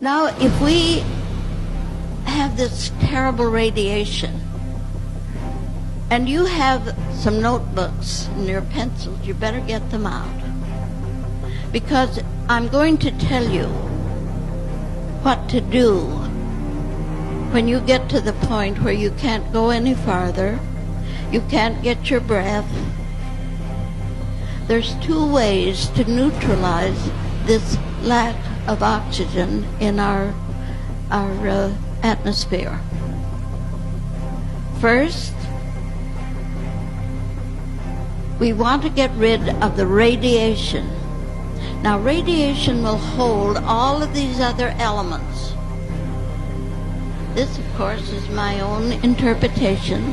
Now, if we have this terrible radiation, and you have some notebooks and your pencils, you better get them out. Because I'm going to tell you what to do when you get to the point where you can't go any farther, you can't get your breath. There's two ways to neutralize this lack of oxygen in our atmosphere. First, we want to get rid of the radiation. Now, radiation will hold all of these other elements. This, of course, is my own interpretation.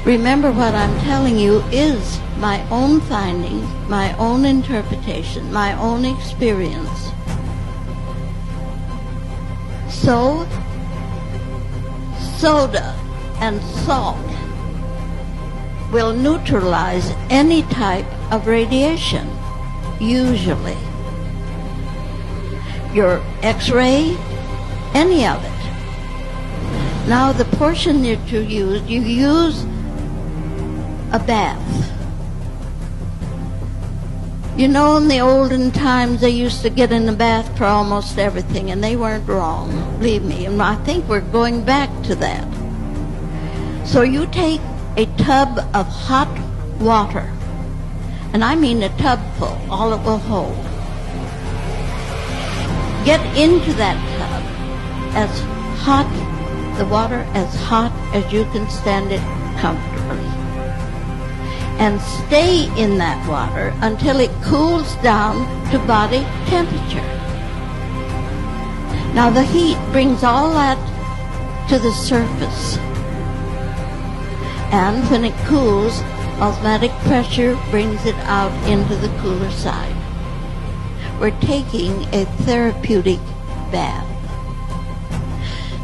Remember, what I'm telling you is my own findings, my own interpretation, my own experience. So, soda and salt will neutralize any type of radiation, usually. Your X-ray, any of it. Now, the portion that you use a bath. You know, in the olden times, they used to get in the bath for almost everything, and they weren't wrong, believe me. And I think we're going back to that. So you take a tub of hot water, and I mean a tub full, all it will hold. Get into that tub as hot, the water as hot as you can stand it comfortably. And stay in that water until it cools down to body temperature. Now the heat brings all that to the surface. And when it cools, osmotic pressure brings it out into the cooler side. We're taking a therapeutic bath.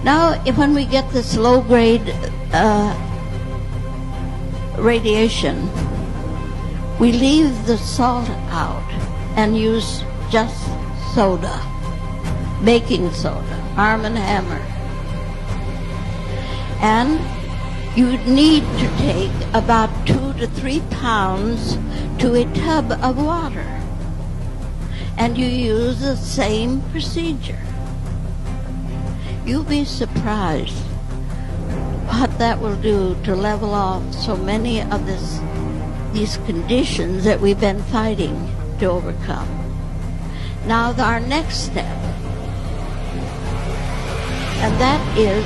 Now, when we get this low-grade radiation, we leave the salt out and use just soda, baking soda, Arm & Hammer. And you need to take about 2 to 3 pounds to a tub of water. And you use the same procedure. You'll be surprised what that will do to level off so many of these conditions that we've been fighting to overcome. Now, our next step, and that is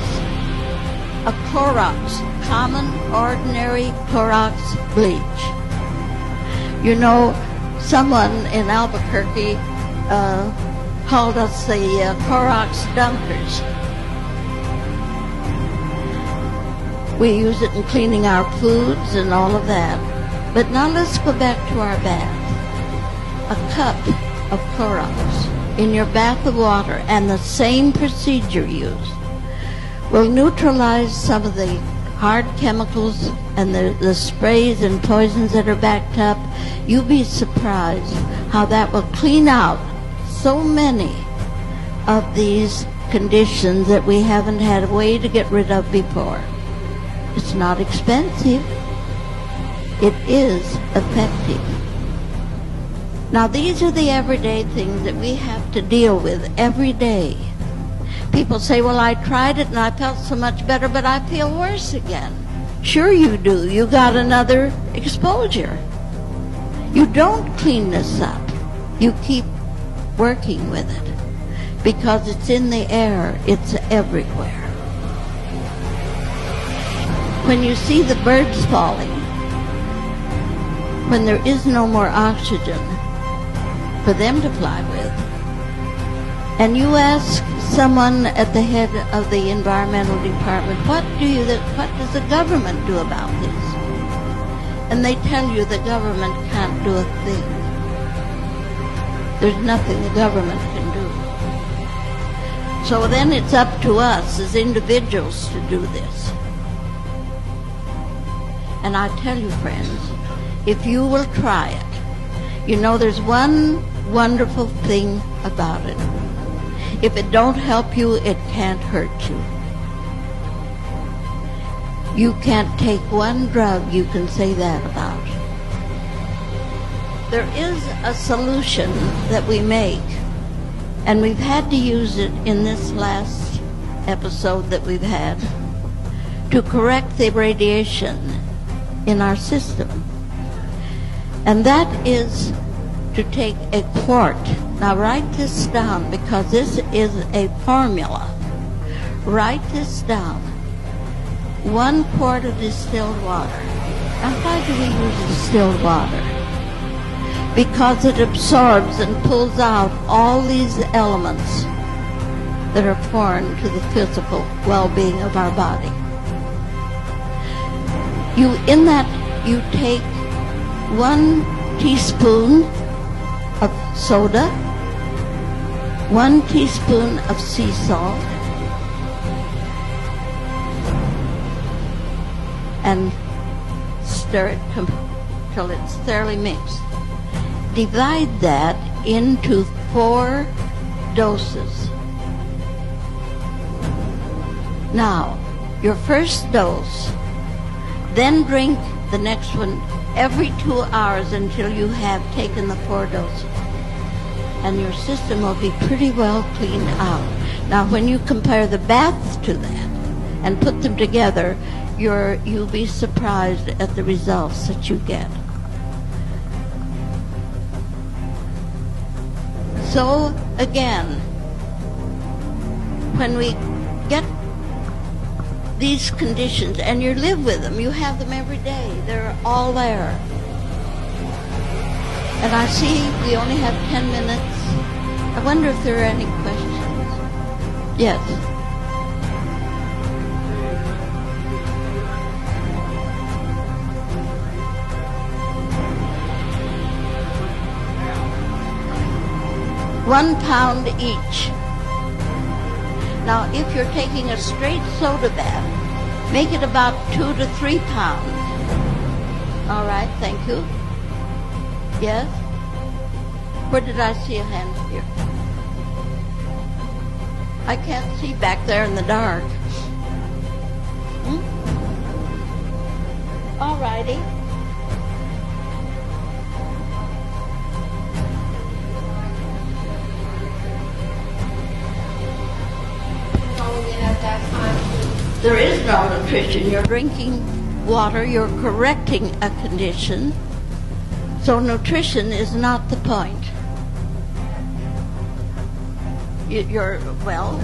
a Clorox, common, ordinary Clorox bleach. You know, someone in Albuquerque called us the Clorox dunkers. We use it in cleaning our foods and all of that. But now let's go back to our bath. A cup of Clorox in your bath of water, and the same procedure used, will neutralize some of the hard chemicals and the sprays and poisons that are backed up. You'll be surprised how that will clean out so many of these conditions that we haven't had a way to get rid of before. It's not expensive. It is effective. Now, these are the everyday things that we have to deal with every day. People say, well, I tried it and I felt so much better, but I feel worse again. Sure you do. You got another exposure. You don't clean this up. You keep working with it because it's in the air. It's everywhere. When you see the birds falling, when there is no more oxygen for them to fly with, and you ask someone at the head of the environmental department, what does the government do about this? And they tell you the government can't do a thing. There's nothing the government can do. So then it's up to us as individuals to do this. And I tell you, friends, if you will try it, you know there's one wonderful thing about it. If it don't help you, it can't hurt you. You can't take one drug, you can say that about. There is a solution that we make, and we've had to use it in this last episode that we've had to correct the radiation in our system. And that is to take a quart. Now write this down because this is a formula. Write this down. 1 quart of distilled water. Now why do we use distilled water? Because it absorbs and pulls out all these elements that are foreign to the physical well-being of our body. You take 1 teaspoon of soda, 1 teaspoon of sea salt, and stir it till it's thoroughly mixed. Divide that into 4 doses. Now, your first dose, then drink the next one every 2 hours until you have taken the 4 doses. And your system will be pretty well cleaned out. Now, when you compare the baths to that and put them together, you'll be surprised at the results that you get. So, again, when we get these conditions, and you live with them, you have them every day, they're all there. And I see we only have 10 minutes. I wonder if there are any questions. Yes. £1 pound each. Now, if you're taking a straight soda bath, make it about 2 to 3 pounds. All right, thank you. Yes? Where did I see a hand here? I can't see back there in the dark. All righty. There is no nutrition. You're drinking water, you're correcting a condition. So nutrition is not the point. Well,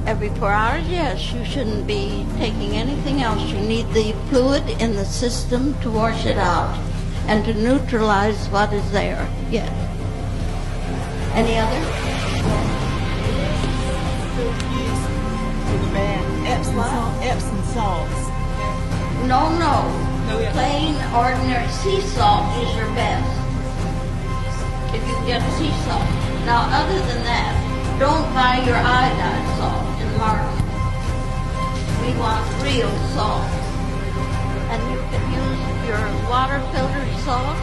every 4 hours, yes, you shouldn't be taking anything else. You need the fluid in the system to wash it out and to neutralize what is there. Yes. Any other? Epsom salts. No. Plain, ordinary sea salt is your best. If you can get sea salt. Now, other than that, don't buy your iodine salt in the market. We want real salt. And you can use your water filtered salt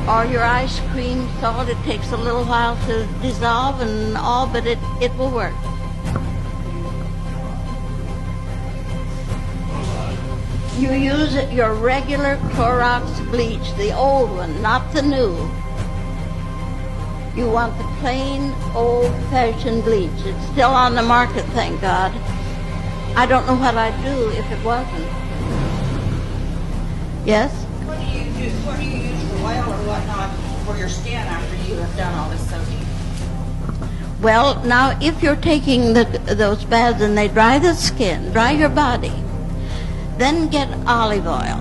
or your ice cream salt. It takes a little while to dissolve and all, but it will work. You use your regular Clorox bleach, the old one, not the new. You want the plain, old-fashioned bleach. It's still on the market, thank God. I don't know what I'd do if it wasn't. Yes? What do you use for oil or whatnot for your skin after you have done all this soaking? Well, now, if you're taking those baths and they dry the skin, dry your body, then get olive oil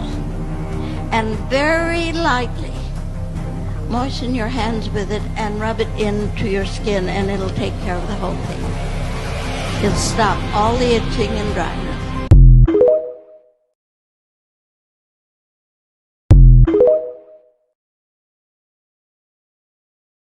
and very lightly moisten your hands with it and rub it into your skin, and it'll take care of the whole thing. It'll stop all the itching and dryness.